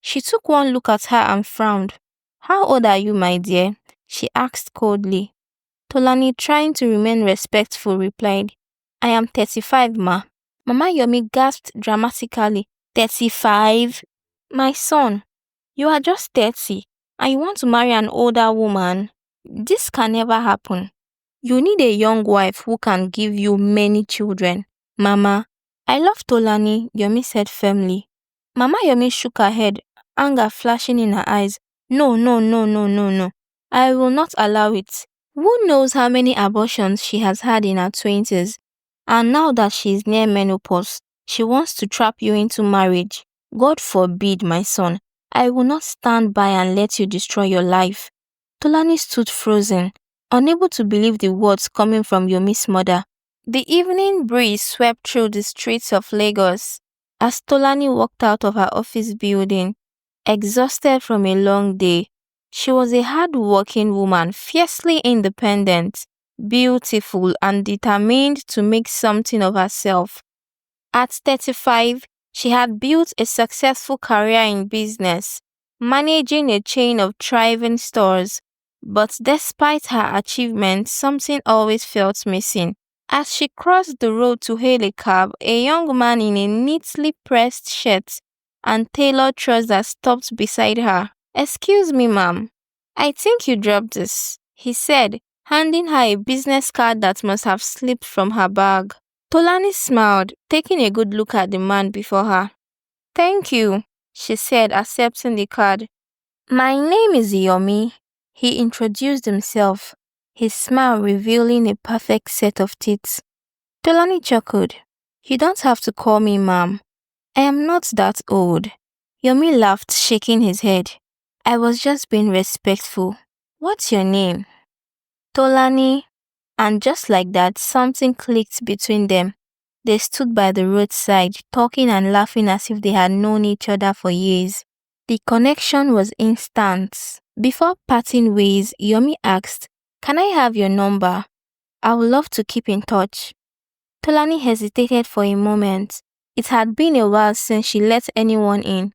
She took one look at her and frowned. How old are you, my dear? She asked coldly. Tolani, trying to remain respectful, replied, I am 35, ma. Mama Yomi gasped dramatically. 35? My son, you are just 30 and you want to marry an older woman? This can never happen. You need a young wife who can give you many children. Mama, I love Tolani, Yomi said firmly. Mama Yomi shook her head, anger flashing in her eyes. No, no, no, no, no, no. I will not allow it. Who knows how many abortions she has had in her 20s? And now that she is near menopause, she wants to trap you into marriage. God forbid, my son. I will not stand by and let you destroy your life. Tolani stood frozen, unable to believe the words coming from Yomi's mother. The evening breeze swept through the streets of Lagos as Tolani walked out of her office building, exhausted from a long day. She was a hard-working woman, fiercely independent, beautiful, and determined to make something of herself. At 35, she had built a successful career in business, managing a chain of thriving stores. But despite her achievements, something always felt missing. As she crossed the road to hail a cab, a young man in a neatly pressed shirt and tailored trousers stopped beside her. Excuse me, ma'am. I think you dropped this, he said, handing her a business card that must have slipped from her bag. Tolani smiled, taking a good look at the man before her. Thank you, she said, accepting the card. My name is Yomi. He introduced himself, his smile revealing a perfect set of teeth. Tolani chuckled. You don't have to call me ma'am. I am not that old. Yomi laughed, shaking his head. I was just being respectful. What's your name? Tolani. And just like that, something clicked between them. They stood by the roadside, talking and laughing as if they had known each other for years. The connection was instant. Before parting ways, Yomi asked, Can I have your number? I would love to keep in touch. Tolani hesitated for a moment. It had been a while since she let anyone in,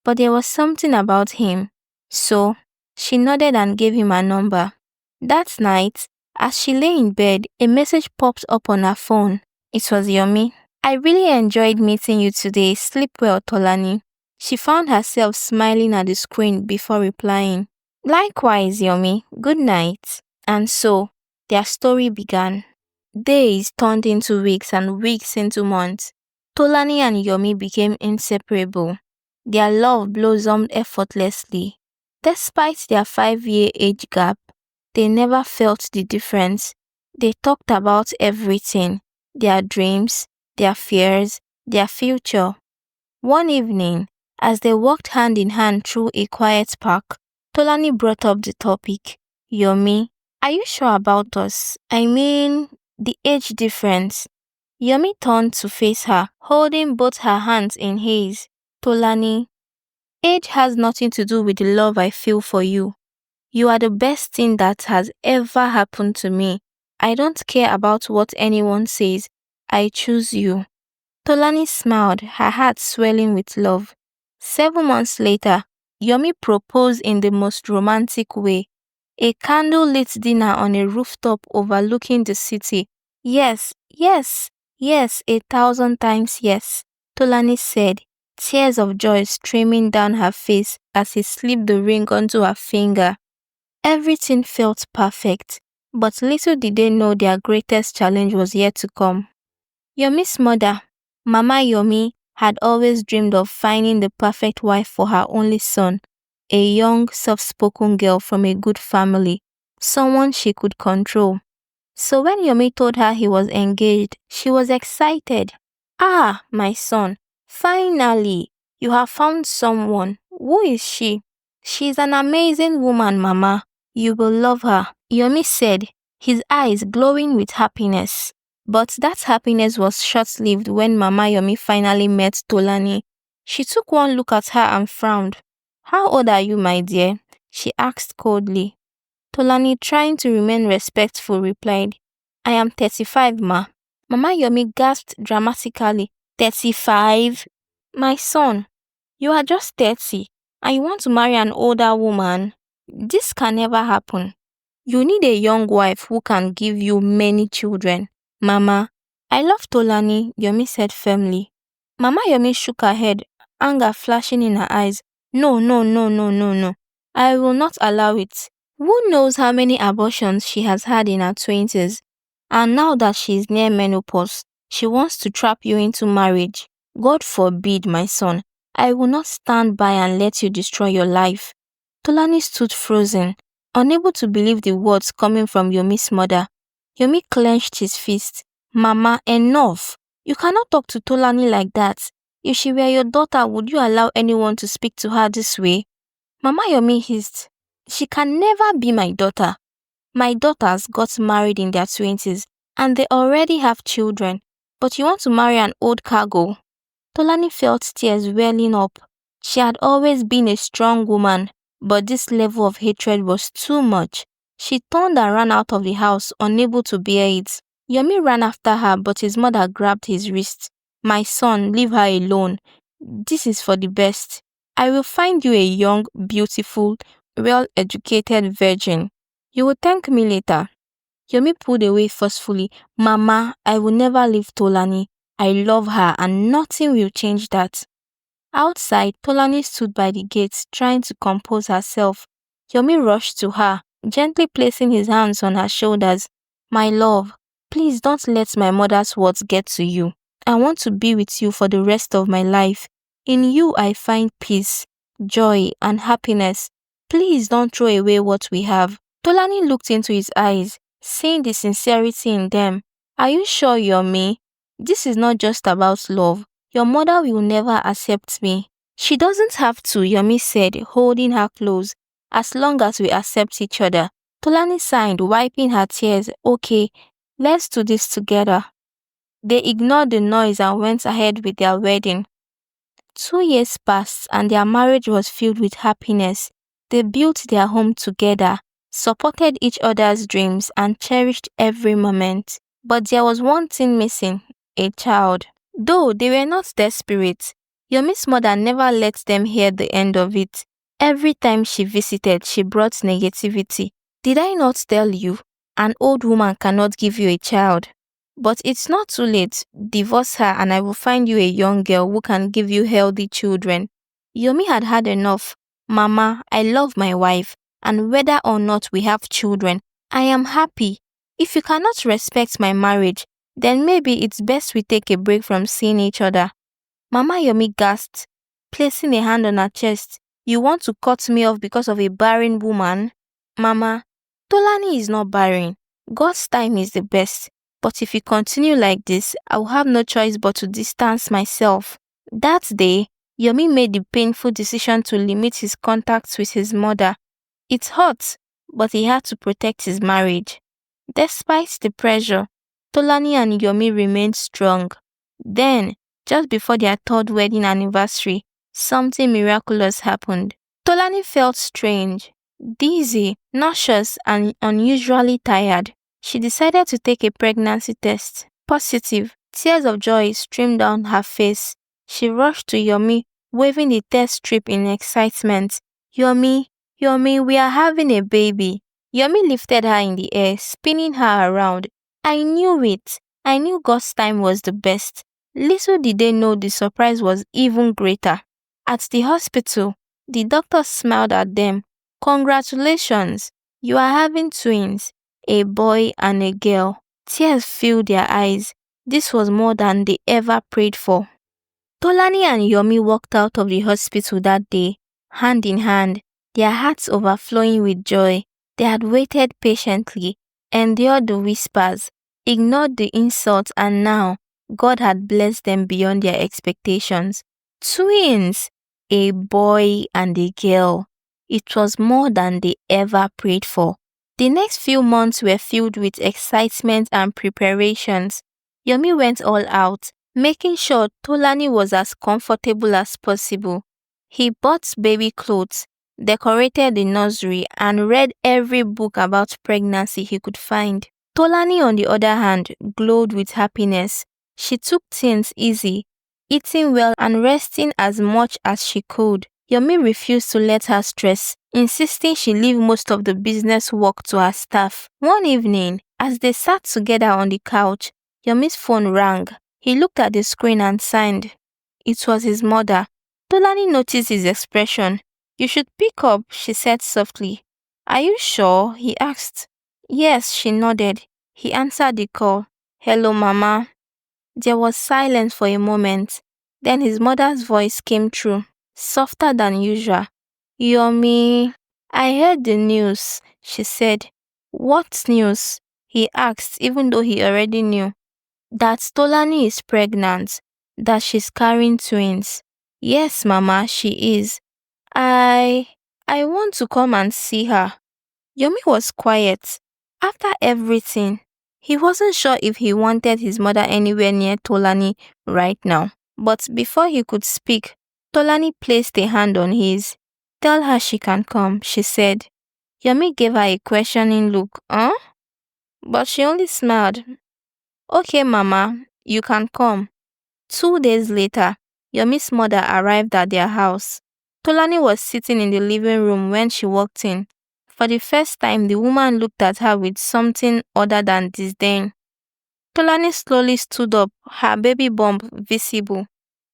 but there was something about him. So, she nodded and gave him her number. That night, as she lay in bed, a message popped up on her phone. It was Yomi. I really enjoyed meeting you today. Sleep well, Tolani. She found herself smiling at the screen before replying. Likewise, Yomi. Good night. And so, their story began. Days turned into weeks and weeks into months. Tolani and Yomi became inseparable. Their love blossomed effortlessly. Despite their 5-year age gap, they never felt the difference. They talked about everything, their dreams, their fears, their future. One evening, as they walked hand in hand through a quiet park, Tolani brought up the topic. Yomi, are you sure about us? I mean, the age difference. Yomi turned to face her, holding both her hands in his. Tolani, age has nothing to do with the love I feel for you. You are the best thing that has ever happened to me. I don't care about what anyone says. I choose you. Tolani smiled, her heart swelling with love. 7 months later, Yomi proposed in the most romantic way. A candle-lit dinner on a rooftop overlooking the city. Yes, yes, yes, 1,000 times yes, Tolani said, tears of joy streaming down her face as he slipped the ring onto her finger. Everything felt perfect, but little did they know their greatest challenge was yet to come. Yomi's mother, Mama Yomi, had always dreamed of finding the perfect wife for her only son, a young, soft-spoken girl from a good family, someone she could control. So when Yomi told her he was engaged, she was excited. Ah, my son, finally, you have found someone. Who is she? She's an amazing woman, Mama. You will love her, Yomi said, his eyes glowing with happiness. But that happiness was short-lived when Mama Yomi finally met Tolani. She took one look at her and frowned. How old are you, my dear? She asked coldly. Tolani, trying to remain respectful, replied, I am 35, ma. Mama Yomi gasped dramatically. 35? My son, you are just 30 and you want to marry an older woman? This can never happen. You need a young wife who can give you many children. Mama, I love Tolani, Yomi said firmly. Mama Yomi shook her head, anger flashing in her eyes. No, no, no, no, no, no. I will not allow it. Who knows how many abortions she has had in her 20s? And now that she is near menopause, she wants to trap you into marriage. God forbid, my son. I will not stand by and let you destroy your life. Tolani stood frozen, unable to believe the words coming from Yomi's mother. Yomi clenched his fist. Mama, enough. You cannot talk to Tolani like that. If she were your daughter, would you allow anyone to speak to her this way? Mama Yomi hissed. She can never be my daughter. My daughters got married in their 20s and they already have children. But you want to marry an old cargo? Tolani felt tears welling up. She had always been a strong woman, but this level of hatred was too much. She turned and ran out of the house, unable to bear it. Yomi ran after her, but his mother grabbed his wrist. My son, leave her alone. This is for the best. I will find you a young, beautiful, well-educated virgin. You will thank me later. Yomi pulled away forcefully. Mama, I will never leave Tolani. I love her and nothing will change that. Outside, Tolani stood by the gate, trying to compose herself. Yomi rushed to her, gently placing his hands on her shoulders. My love, please don't let my mother's words get to you. I want to be with you for the rest of my life. In you I find peace, joy, and happiness. Please don't throw away what we have. Tolani looked into his eyes, seeing the sincerity in them. Are you sure, Yomi? This is not just about love. Your mother will never accept me. She doesn't have to, Yomi said, holding her close, as long as we accept each other. Tolani sighed, wiping her tears. Okay, let's do this together. They ignored the noise and went ahead with their wedding. 2 years passed and their marriage was filled with happiness. They built their home together, supported each other's dreams, and cherished every moment. But there was one thing missing, a child. Though they were not desperate, Yomi's mother never let them hear the end of it. Every time she visited, she brought negativity. Did I not tell you? An old woman cannot give you a child. But it's not too late. Divorce her and I will find you a young girl who can give you healthy children. Yomi had had enough. Mama, I love my wife, and whether or not we have children, I am happy. If you cannot respect my marriage, then maybe it's best we take a break from seeing each other. Mama Yomi gasped, placing a hand on her chest. You want to cut me off because of a barren woman? Mama, Tolani is not barren. God's time is the best. But if you continue like this, I will have no choice but to distance myself. That day, Yomi made the painful decision to limit his contacts with his mother. It hurt, but he had to protect his marriage. Despite the pressure, Tolani and Yomi remained strong. Then, just before their 3rd wedding anniversary, something miraculous happened. Tolani felt strange, dizzy, nauseous, and unusually tired. She decided to take a pregnancy test. Positive. Tears of joy streamed down her face. She rushed to Yomi, waving the test strip in excitement. Yomi, Yomi, we are having a baby. Yomi lifted her in the air, spinning her around. I knew it. I knew God's time was the best. Little did they know the surprise was even greater. At the hospital, the doctor smiled at them. Congratulations, you are having twins, a boy and a girl. Tears filled their eyes. This was more than they ever prayed for. Tolani and Yomi walked out of the hospital that day, hand in hand, their hearts overflowing with joy. They had waited patiently, endured the whispers, ignored the insults, and now God had blessed them beyond their expectations. Twins! A boy and a girl. It was more than they ever prayed for. The next few months were filled with excitement and preparations. Yomi went all out, making sure Tolani was as comfortable as possible. He bought baby clothes, decorated the nursery, and read every book about pregnancy he could find. Tolani, on the other hand, glowed with happiness. She took things easy, eating well and resting as much as she could. Yomi refused to let her stress, insisting she leave most of the business work to her staff. One evening, as they sat together on the couch, Yomi's phone rang. He looked at the screen and signed. It was his mother. Tolani noticed his expression. You should pick up, she said softly. Are you sure? He asked. Yes, she nodded. He answered the call. Hello, Mama. There was silence for a moment. Then his mother's voice came through, softer than usual. Yomi, I heard the news, she said. What news? He asked, even though he already knew. That Tolani is pregnant, that she's carrying twins. Yes, Mama, she is. I I want to come and see her. Yomi was quiet. After everything, he wasn't sure if he wanted his mother anywhere near Tolani right now. But before he could speak, Tolani placed a hand on his. Tell her she can come, she said. Yomi gave her a questioning look. Huh? But she only smiled. Okay, Mama, you can come. 2 days later, Yomi's mother arrived at their house. Tolani was sitting in the living room when she walked in. For the first time, the woman looked at her with something other than disdain. Tolani slowly stood up, her baby bump visible.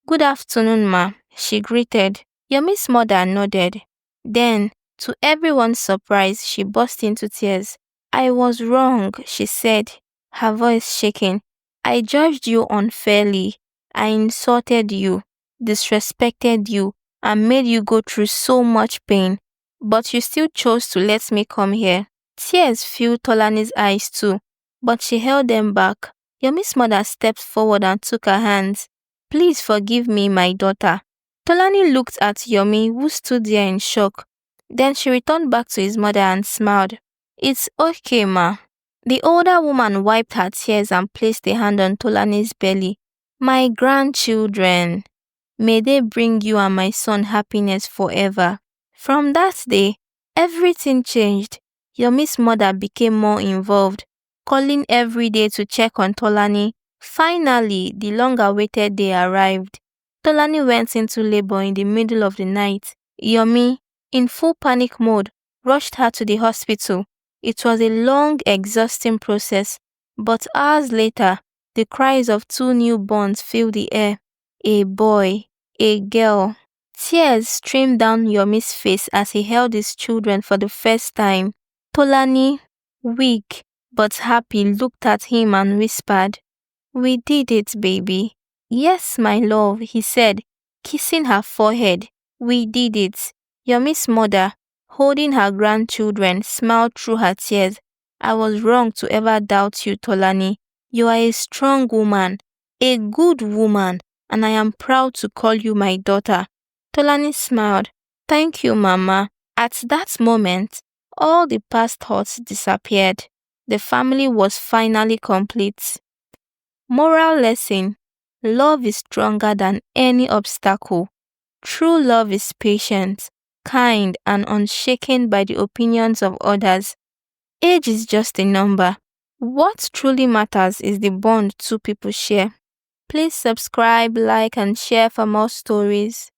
Good afternoon, ma, she greeted. Yomi's mother nodded. Then, to everyone's surprise, she burst into tears. I was wrong, she said, her voice shaking. I judged you unfairly. I insulted you, disrespected you, and made you go through so much pain. But you still chose to let me come here. Tears filled Tolani's eyes too, but she held them back. Yomi's mother stepped forward and took her hands. Please forgive me, my daughter. Tolani looked at Yomi, who stood there in shock. Then she returned back to his mother and smiled. It's okay, ma. The older woman wiped her tears and placed a hand on Tolani's belly. My grandchildren, may they bring you and my son happiness forever. From that day, everything changed. Yomi's mother became more involved, calling every day to check on Tolani. Finally, the long-awaited day arrived. Tolani went into labor in the middle of the night. Yomi, in full panic mode, rushed her to the hospital. It was a long, exhausting process, but hours later, the cries of 2 newborns filled the air. A boy, a girl. Tears streamed down Yomi's face as he held his children for the first time. Tolani, weak but happy, looked at him and whispered, We did it, baby. Yes, my love, he said, kissing her forehead. We did it. Yomi's mother, holding her grandchildren, smiled through her tears. I was wrong to ever doubt you, Tolani. You are a strong woman, a good woman, and I am proud to call you my daughter. Tolani smiled. Thank you, Mama. At that moment, all the past thoughts disappeared. The family was finally complete. Moral lesson: love is stronger than any obstacle. True love is patient, kind, and unshaken by the opinions of others. Age is just a number. What truly matters is the bond two people share. Please subscribe, like, and share for more stories.